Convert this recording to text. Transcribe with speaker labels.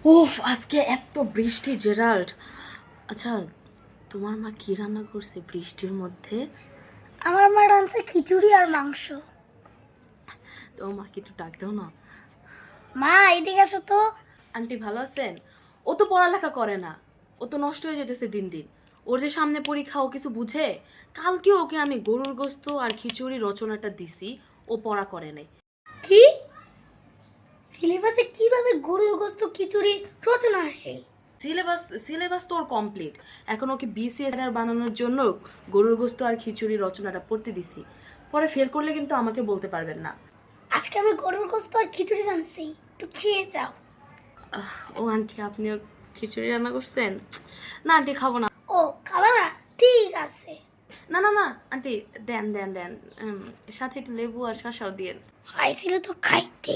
Speaker 1: উফ, আজকে এত বৃষ্টি জেরাল্ড। আচ্ছা, তোমার মা কি রান্না করছে বৃষ্টির মধ্যে?
Speaker 2: আমার মা রাঁধছে খিচুড়ি আর মাংস।
Speaker 1: তোমার মাকে একটু ডাক দাও না।
Speaker 2: মা এদিকে আসো তো।
Speaker 1: আন্টি ভালো আছেন? ও তো পড়ালেখা করে না, ও তো নষ্ট হয়ে যেতেছে দিন দিন। ওর যে সামনে পরীক্ষা, ও কিছু বুঝে? কালকে ওকে আমি গরুর গোস্ত আর খিচুড়ি রচনাটা দিছি, ও পড়া করে নাই।
Speaker 2: কি সিলেবাসে কিভাবে গরুর গোস্ত খিচুড়ি রচনা আসে?
Speaker 1: সিলেবাস সিলেবাস তো ওর কমপ্লিট। এখন ওকে বিসিএস বানানোর জন্য গরুর গোস্ত আর খিচুড়ি রচনাটা পড়তে দিছি। পরে ফেল করলে কিন্তু আমাকে বলতে পারবেন না।
Speaker 2: আজকে আমি গরুর গোস্ত আর খিচুড়ি রাঁধছি, একটু খেয়ে যাও।
Speaker 1: ও আন্টি, আপনিও খিচুড়ি রান্না করছেন? না আন্টি, খাবো না।
Speaker 2: ও খাবা না? ঠিক আছে।
Speaker 1: না না না আন্টি, দেন দেন দেন, সাথে একটু লেবু আর শসাও দিয়েন।
Speaker 2: হয়েছিল তো খাইতে।